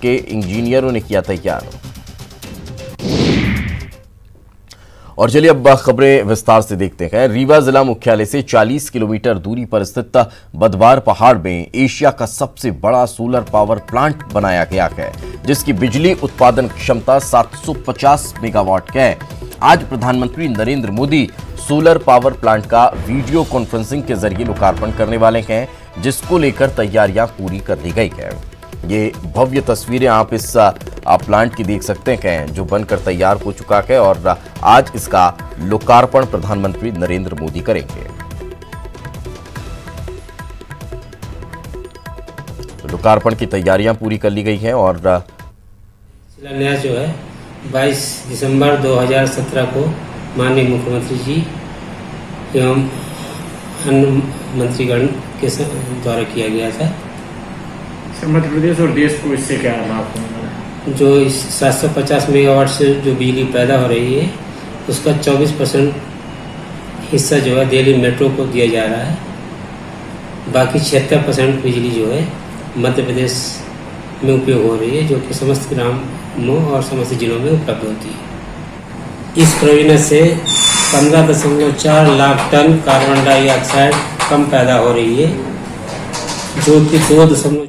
के इंजीनियरों ने किया तैयार। और चलिए अब खबरें विस्तार से देखते हैं। रीवा जिला मुख्यालय से 40 किलोमीटर दूरी पर स्थित बदवार पहाड़ में एशिया का सबसे बड़ा सोलर पावर प्लांट बनाया गया है, जिसकी बिजली उत्पादन क्षमता 750 मेगावाट है। आज प्रधानमंत्री Narendra Modi solar power plant का वीडियो कॉन्फ्रेंसिंग के जरिए लोकार्पण करने वाले हैं, जिसको लेकर तैयारियां पूरी कर ली गई है। ये भव्य तस्वीरें आप इस प्लांट की देख सकते हैं, जो बनकर तैयार हो चुका है और आज इसका लोकार्पण प्रधानमंत्री नरेंद्र मोदी करेंगे। लोकार्पण की तैयारियां पूरी कर ली गई हैं और शिलान्यास जो है 22 दिसंबर 2017 को माननीय मुख्यमंत्री जी एवं अन्य मंत्रीगण के द्वारा किया गया था। मध्य प्रदेश और देश को इससे क्या लाभ होगा? जो इस 750 मेगावाट से जो बिजली पैदा हो रही है, उसका 24% हिस्सा जो है दिल्ली मेट्रो को दिया जा रहा है। बाकी 76% बिजली जो है मध्य प्रदेश में उपयोग हो रही है, जो कि समस्त ग्रामों और समस्त जिलों में उपलब्ध होती है। इस परियोजना से 15.4 लाख टन कार्बन डाइऑक्साइड कम पैदा हो रही है, जो कि 2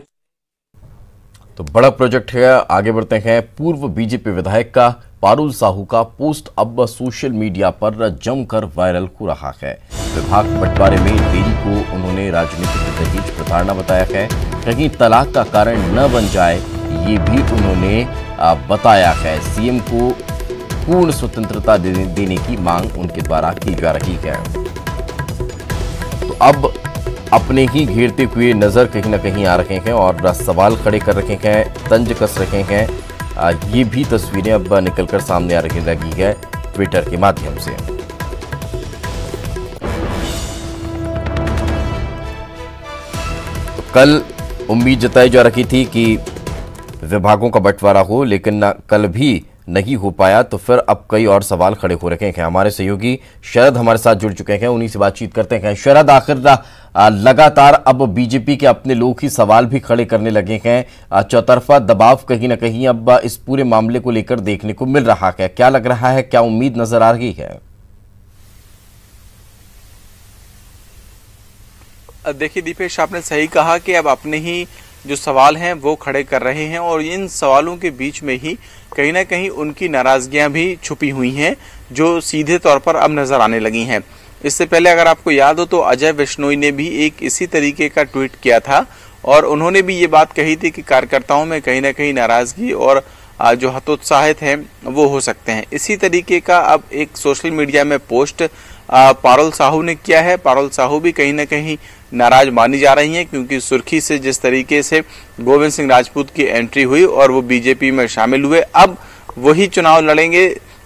तो बड़ा प्रोजेक्ट है। आगे बढ़ते हैं। पूर्व बीजेपी विधायक का पारुल साहू का पोस्ट अब सोशल मीडिया पर जमकर वायरल हो रहा है। विभाग बंटवारे में देरी को उन्होंने राजनीतिक दहेज प्रताड़ना बताया है। कहीं तलाक का कारण न बन जाए, ये भी उन्होंने बताया है। सीएम को पूर्ण स्वतंत्रता देने की मांग उनके द्वारा की जा रही है। तो अब अपने ही घेरते हुए नजर कहीं ना कहीं आ रहे हैं और सवाल खड़े कर रहे हैं, तंज कस रहे हैं। ये भी तस्वीरें अब निकलकर सामने आ रही लगी है ट्विटर के माध्यम से। तो कल उम्मीद जताई जा रही थी कि विभागों का बंटवारा हो, लेकिन कल भी नहीं हो पाया। तो फिर अब कई और सवाल खड़े हो रखे हैं। हमारे सहयोगी शरद हमारे साथ जुड़ चुके हैं, उन्हीं से बातचीत करते हैं। शरद, आखिर लगातार अब बीजेपी के अपने लोग ही सवाल भी खड़े करने लगे हैं। चौतरफा दबाव कहीं ना कहीं अब इस पूरे मामले को लेकर देखने को मिल रहा है। क्या लग रहा है, क्या उम्मीद नजर आ रही है? देखिए दीपेश, आपने सही कहा कि अब अपने ही जो सवाल हैं वो खड़े कर रहे हैं और इन सवालों के बीच में ही कहीं ना कहीं उनकी नाराजगियां भी छुपी हुई हैं, जो सीधे तौर पर अब नजर आने लगी हैं। इससे पहले अगर आपको याद हो तो अजय बिश्नोई ने भी एक इसी तरीके का ट्वीट किया था और उन्होंने भी ये बात कही थी कि कार्यकर्ताओं में कहीं ना कहीं नाराजगी और जो हतोत्साहित हैं वो हो सकते हैं। इसी तरीके का अब एक सोशल मीडिया में पोस्ट पारुल साहू ने किया है। पारुल साहू भी कहीं ना कहीं नाराज मानी जा रही हैं, क्योंकि सुर्खी से जिस तरीके से गोविंद सिंह राजपूत की एंट्री हुई और वो बीजेपी में शामिल हुए, अब वही चुनाव लड़ेंगे,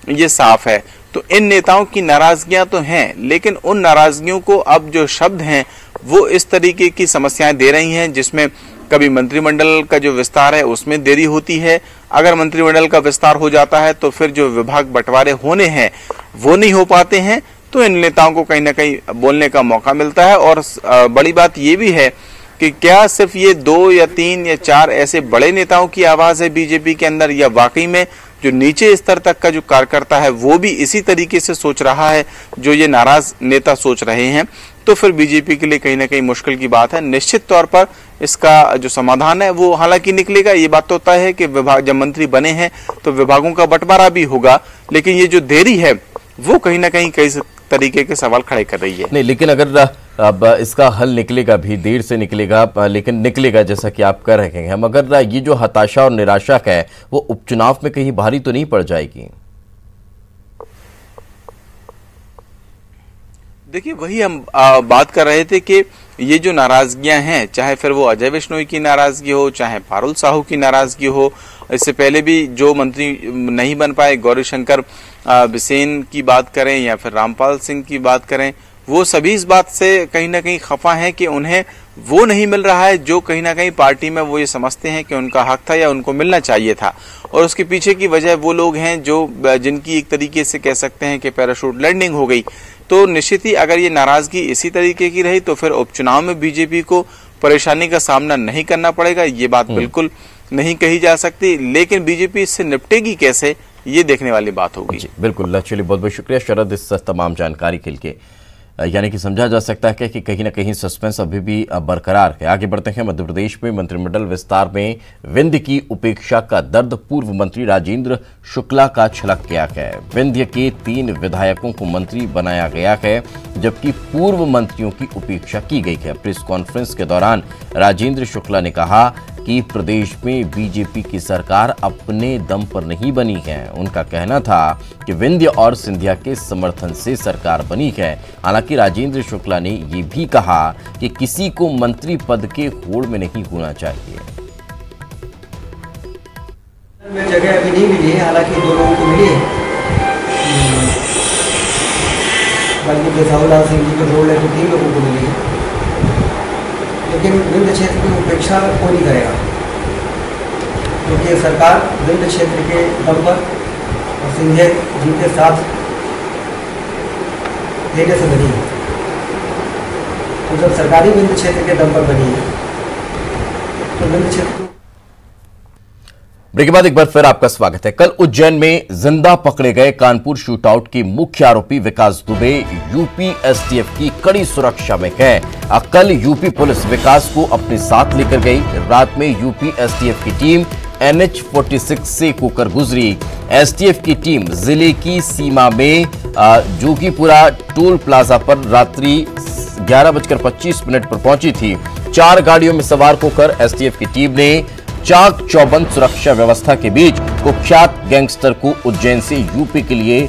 ये साफ है। तो इन नेताओं की नाराजगियां तो हैं, लेकिन उन नाराजगियों को अब जो शब्द हैं वो इस तरीके की समस्याएं दे रही हैं, जिसमें कभी मंत्रिमंडल का जो विस्तार है उसमें देरी होती है। अगर मंत्रिमंडल का विस्तार हो जाता है तो फिर जो विभाग बंटवारे होने हैं वो नहीं हो पाते हैं। तो इन नेताओं को कहीं ना कहीं बोलने का मौका मिलता है। और बड़ी बात ये भी है कि क्या सिर्फ ये 2 या 3 या 4 ऐसे बड़े नेताओं की आवाज है बीजेपी के अंदर, या वाकई में जो नीचे स्तर तक का जो कार्यकर्ता है वो भी इसी तरीके से सोच रहा है जो ये नाराज नेता सोच रहे हैं? तो फिर बीजेपी के लिए कहीं ना कहीं मुश्किल की बात है। निश्चित तौर पर इसका जो समाधान है वो हालांकि निकलेगा। ये बात तो तय है कि विभाग जब मंत्री बने हैं तो विभागों का बंटवारा भी होगा, लेकिन ये जो देरी है वो कहीं ना कहीं कई तरीके के सवाल खड़े कर रही है। नहीं, लेकिन अगर अब इसका हल निकलेगा भी, देर से निकलेगा, लेकिन निकलेगा जैसा कि आप कह रहे हैं, मगर ये जो हताशा और निराशा है वो उपचुनाव में कहीं भारी तो नहीं पड़ जाएगी? देखिए, वही हम बात कर रहे थे कि ये जो नाराजगियां हैं, चाहे फिर वो अजय बिश्नोई की नाराजगी हो, चाहे पारुल साहू की नाराजगी हो, इससे पहले भी जो मंत्री नहीं बन पाए, गौरीशंकर बिसेन की बात करें या फिर रामपाल सिंह की बात करें, वो सभी इस बात से कहीं ना कहीं खफा हैं कि उन्हें वो नहीं मिल रहा है जो कहीं ना कहीं पार्टी में वो ये समझते हैं कि उनका हक था या उनको मिलना चाहिए था। और उसके पीछे की वजह वो लोग हैं जो जिनकी एक तरीके से कह सकते हैं कि पैराशूट लैंडिंग हो गई। तो निश्चित ही अगर ये नाराजगी इसी तरीके की रही तो फिर उपचुनाव में बीजेपी को परेशानी का सामना नहीं करना पड़ेगा, ये बात बिल्कुल नहीं कही जा सकती, लेकिन बीजेपी इससे निपटेगी कैसे, ये देखने वाली बात होगी। जी बिल्कुल, चलिए बहुत बहुत शुक्रिया शरद इस तमाम जानकारी के लिए। यानी कि समझा जा सकता है कि कहीं ना कहीं सस्पेंस अभी भी बरकरार है। आगे बढ़ते हैं। मध्य प्रदेश में मंत्रिमंडल विस्तार में विंध्य की उपेक्षा का दर्द पूर्व मंत्री राजेंद्र शुक्ला का छलक गया है। विंध्य के 3 विधायकों को मंत्री बनाया गया है, जबकि पूर्व मंत्रियों की उपेक्षा की गई है। प्रेस कॉन्फ्रेंस के दौरान राजेंद्र शुक्ला ने कहा कि प्रदेश में बीजेपी की सरकार अपने दम पर नहीं बनी है। उनका कहना था कि विंध्य और सिंधिया के समर्थन से सरकार बनी है। हालांकि राजेंद्र शुक्ला ने ये भी कहा कि किसी को मंत्री पद के होड़ में नहीं होना चाहिए। जगह अभी नहीं मिली है, हालांकि 2 लोगों को मिली है, बल्कि जसाउल्लाह सिंह जी का रोल है तो 3 लोगों को मिली है, लेकिन विंध्य क्षेत्र की उपेक्षा कोई नहीं करेगा, क्योंकि सरकार विंध्य क्षेत्र के दम पर और सिंधिया जिनके साथ देने से बनी है। तो जब सरकारी विंध्य क्षेत्र के दम पर बनी है तो विंध्य क्षेत्र ब्रेक के बाद एक बार फिर आपका स्वागत है। कल उज्जैन में जिंदा पकड़े गए कानपुर शूटआउट के मुख्य आरोपी विकास दुबे यूपी एसटीएफ की कड़ी सुरक्षा में है। कल यूपी पुलिस विकास को अपने साथ लेकर गई। रात में यूपी एसटीएफ की टीम NH-46 से होकर गुजरी। एसटीएफ की टीम जिले की सीमा में जोगीपुरा टोल प्लाजा पर रात्रि 11:25 पर पहुंची थी। 4 गाड़ियों में सवार होकर एसटीएफ की टीम ने चाक चौबंद सुरक्षा व्यवस्था के बीच कुख्यात गैंगस्टर को उज्जैन से यूपी के लिए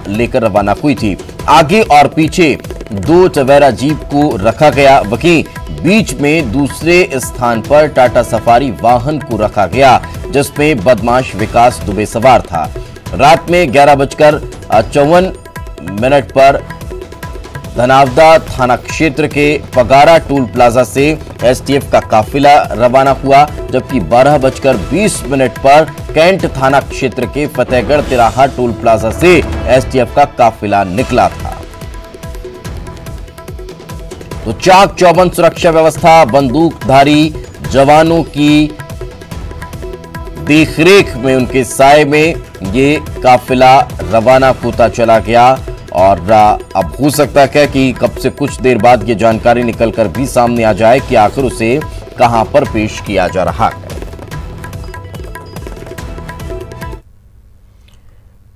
लेकर रवाना हुई थी। आगे और पीछे 2 टवेरा जीप को रखा गया, वहीं बीच में दूसरे स्थान पर टाटा सफारी वाहन को रखा गया, जिसमें बदमाश विकास दुबे सवार था। रात में 11:54 पर धनावदा थाना क्षेत्र के पगारा टोल प्लाजा से एसटीएफ का काफिला रवाना हुआ, जबकि 12:20 पर कैंट थाना क्षेत्र के फतेहगढ़ तिराहा टोल प्लाजा से एसटीएफ का काफिला निकला था। तो चाक चौबंद सुरक्षा व्यवस्था, बंदूकधारी जवानों की देखरेख में, उनके साए में ये काफिला रवाना होता चला गया। और अब हो सकता है कि कब से कुछ देर बाद ये जानकारी निकलकर भी सामने आ जाए कि आखिर उसे कहां पर पेश किया जा रहा है।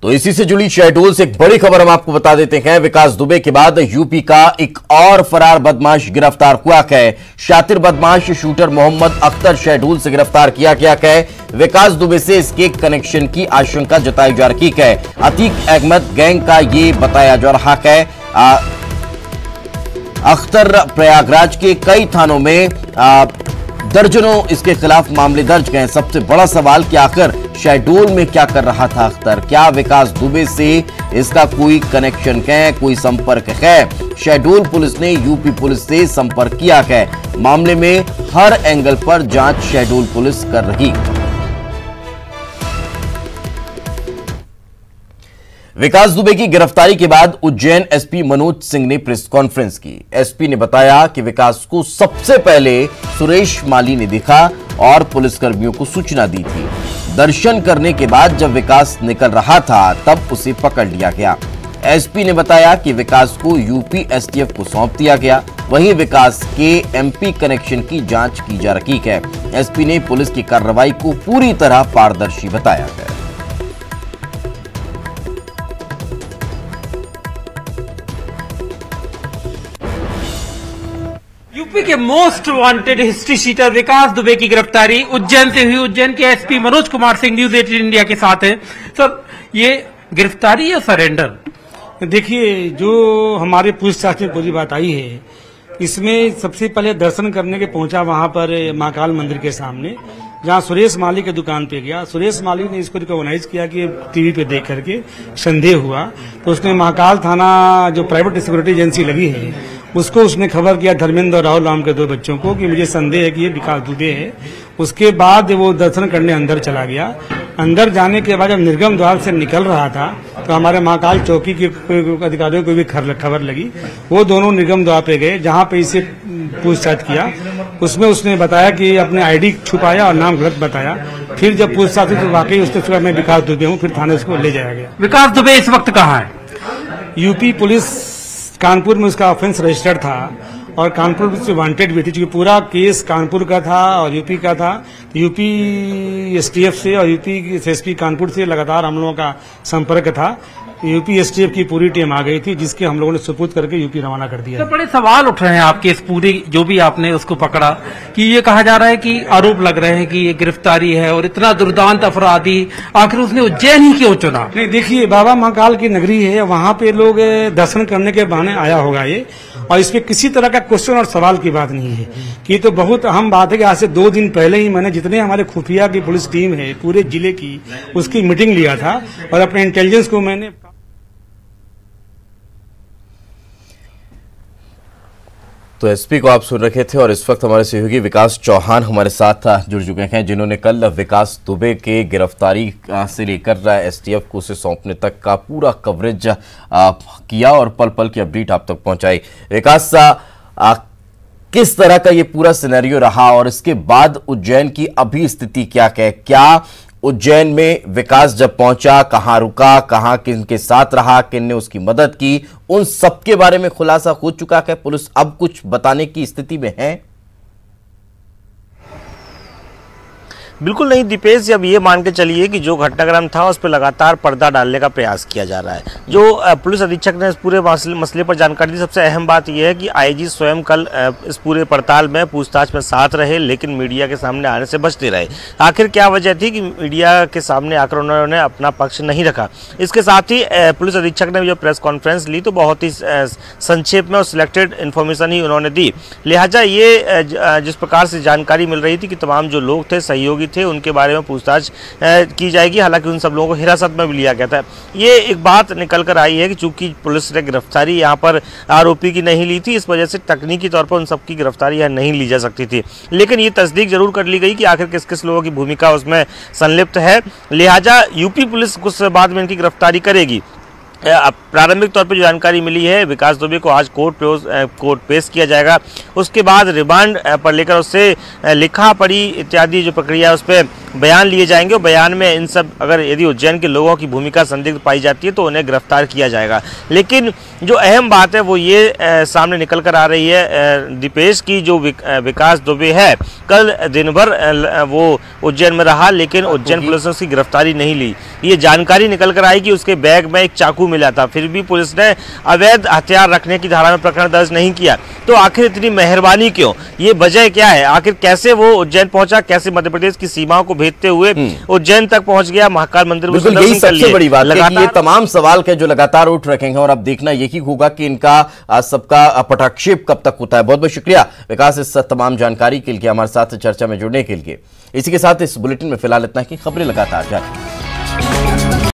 तो इसी से जुड़ी शहडोल से एक बड़ी खबर हम आपको बता देते हैं। विकास दुबे के बाद यूपी का एक और फरार बदमाश गिरफ्तार हुआ है। शातिर बदमाश शूटर मोहम्मद अख्तर शहडोल से गिरफ्तार किया गया है। विकास दुबे से इसके कनेक्शन की आशंका जताई जा रही है। अतीक अहमद गैंग का ये बताया जा रहा है। अख्तर प्रयागराज के कई थानों में दर्जनों इसके खिलाफ मामले दर्ज गए। सबसे बड़ा सवाल कि आखिर शहडोल में क्या कर रहा था अख्तर? क्या विकास दुबे से इसका कोई कनेक्शन है, कोई संपर्क है? शहडोल पुलिस ने यूपी पुलिस से संपर्क किया है। मामले में हर एंगल पर जांच शहडोल पुलिस कर रही है। विकास दुबे की गिरफ्तारी के बाद उज्जैन एसपी मनोज सिंह ने प्रेस कॉन्फ्रेंस की। एसपी ने बताया कि विकास को सबसे पहले सुरेश माली ने देखा और पुलिसकर्मियों को सूचना दी थी। दर्शन करने के बाद जब विकास निकल रहा था तब उसे पकड़ लिया गया। एसपी ने बताया कि विकास को यूपी एसटीएफ को सौंप दिया गया। वहीं विकास के एमपी कनेक्शन की जांच की जा रही है। एसपी ने पुलिस की कार्रवाई को पूरी तरह पारदर्शी बताया है। यूपी के मोस्ट वांटेड हिस्ट्री शीटर विकास दुबे की गिरफ्तारी उज्जैन से हुई। उज्जैन के SP Manoj Kumar Singh news 18 India के साथ हैं। सर, ये गिरफ्तारी या सरेंडर? देखिए, जो हमारे पूछताछ में पूरी बात आई है, इसमें सबसे पहले दर्शन करने के पहुंचा वहां पर महाकाल मंदिर के सामने, जहां सुरेश माली की दुकान पे गया। सुरेश माली ने इसको रिकॉग्नाइज किया कि टीवी पे देख करके संदेह हुआ, तो उसने महाकाल थाना जो प्राइवेट सिक्योरिटी एजेंसी लगी है उसको उसने खबर किया, धर्मेंद्र और राहुल नाम के 2 बच्चों को, कि मुझे संदेह है कि ये विकास दुबे है। उसके बाद वो दर्शन करने अंदर चला गया। अंदर जाने के बाद जब निर्गम द्वार से निकल रहा था तो हमारे महाकाल चौकी के अधिकारियों को भी खबर लगी। वो दोनों निर्गम द्वार पे गए, जहां पे इसे पूछताछ किया। उसमें उसने बताया कि अपने आईडी छुपाया और नाम गलत बताया। फिर जब पूछताछ हुई तो वाकई उसने कहा मैं विकास दुबे हूँ, फिर थाने उसको ले जाया गया। विकास दुबे इस वक्त कहाँ है? यूपी पुलिस कानपुर में उसका ऑफेंस रजिस्टर्ड था और कानपुर से वांटेड भी थी, क्योंकि पूरा केस कानपुर का था और यूपी का था। यूपी एसटीएफ से और यूपी एसएसपी कानपुर से लगातार हम लोगों का संपर्क था। यूपी एसटीएफ की पूरी टीम आ गई थी, जिसके हम लोगों ने सुपुर्द करके यूपी रवाना कर दिया। तो बड़े सवाल उठ रहे हैं आपके इस पूरी, जो भी आपने उसको पकड़ा, कि ये कहा जा रहा है कि आरोप लग रहे हैं कि ये गिरफ्तारी है और इतना दुर्दांत अपराधी, आखिर उसने उज्जैन ही क्यों चुना? नहीं, देखिए, बाबा महाकाल की नगरी है, वहाँ पे लोग दर्शन करने के बहाने आया होगा ये, और इसमें किसी तरह का क्वेश्चन और सवाल की बात नहीं है। कि तो बहुत अहम बात है कि आज से 2 दिन पहले ही मैंने जितने हमारे खुफिया की पुलिस टीम है पूरे जिले की, उसकी मीटिंग लिया था और अपने इंटेलिजेंस को मैंने। तो एसपी को आप सुन रखे थे और इस वक्त हमारे सहयोगी विकास चौहान हमारे साथ जुड़ चुके हैं, जिन्होंने कल विकास दुबे के गिरफ्तारी से लेकर एसटीएफ को उसे सौंपने तक का पूरा कवरेज किया और पल पल की अपडेट आप तक पहुंचाई। विकास, किस तरह का ये पूरा सिनेरियो रहा और इसके बाद उज्जैन की अभी स्थिति क्या है? क्या उज्जैन में विकास जब पहुंचा कहां रुका, कहां किनके साथ रहा, किनने उसकी मदद की, उन सब के बारे में खुलासा हो चुका है? पुलिस अब कुछ बताने की स्थिति में है? बिल्कुल नहीं दीपेश, अब ये मान के चलिए कि जो घटनाक्रम था उस पर लगातार पर्दा डालने का प्रयास किया जा रहा है। जो पुलिस अधीक्षक ने इस पूरे मसले पर जानकारी दी, सबसे अहम बात यह है कि आईजी स्वयं कल इस पूरे पड़ताल में पूछताछ में साथ रहे, लेकिन मीडिया के सामने आने से बचते रहे। आखिर क्या वजह थी कि मीडिया के सामने आकर उन्होंने अपना पक्ष नहीं रखा? इसके साथ ही पुलिस अधीक्षक ने जो प्रेस कॉन्फ्रेंस ली तो बहुत ही संक्षेप में और सिलेक्टेड इन्फॉर्मेशन ही उन्होंने दी। लिहाजा ये जिस प्रकार से जानकारी मिल रही थी कि तमाम जो लोग थे, सहयोगी थे, उनके बारे में पूछताछ की जाएगी। हालांकि उन सब लोगों को हिरासत में भी लिया गया था। ये एक बात निकल कर आई है कि चूंकि पुलिस ने गिरफ्तारी यहाँ पर आरोपी की नहीं ली थी, इस वजह से तकनीकी तौर पर उन सबकी गिरफ्तारी यहाँ नहीं ली जा सकती थी। लेकिन ये तस्दीक जरूर कर ली गई कि आखिर किस किस लोगों की भूमिका उसमें संलिप्त है। लिहाजा यूपी पुलिस कुछ बाद में इनकी गिरफ्तारी करेगी। प्रारंभिक तौर पर जो जानकारी मिली है, विकास दुबे को आज कोर्ट पेश किया जाएगा। उसके बाद रिमांड पर लेकर उससे लिखा पढ़ी इत्यादि जो प्रक्रिया है उस पर बयान लिए जाएंगे और बयान में इन सब, अगर यदि उज्जैन के लोगों की भूमिका संदिग्ध पाई जाती है तो उन्हें गिरफ्तार किया जाएगा। लेकिन जो अहम बात है वो ये सामने निकल कर आ रही है दीपेश की, जो विकास दुबे है कल दिन भर वो उज्जैन में रहा, लेकिन उज्जैन पुलिस ने उसकी गिरफ्तारी नहीं ली। ये जानकारी निकल कर आई कि उसके बैग में एक चाकू मिला था, फिर भी पुलिस ने अवैध हथियार रखने की धारा में प्रकरण दर्ज नहीं किया। तो आखिर इतनी मेहरबानी क्यों? ये वजह क्या है? आखिर कैसे वो उज्जैन पहुंचा, कैसे मध्य प्रदेश की सीमाओं को भेदते हुए उज्जैन तक पहुंच गया, महाकाल मंदिर में बिल्कुल यही सबसे बड़ी बात है कि ये तमाम सवाल के जो लगातार उठ रखे हैं और अब देखना यही होगा कि इनका सबका पटाक्षेप कब तक होता है। बहुत बहुत शुक्रिया विकास इस तमाम जानकारी के लिए, हमारे साथ चर्चा में जुड़ने के लिए। इसी के साथ इस बुलेटिन में फिलहाल इतना ही। खबरें लगातार जारी।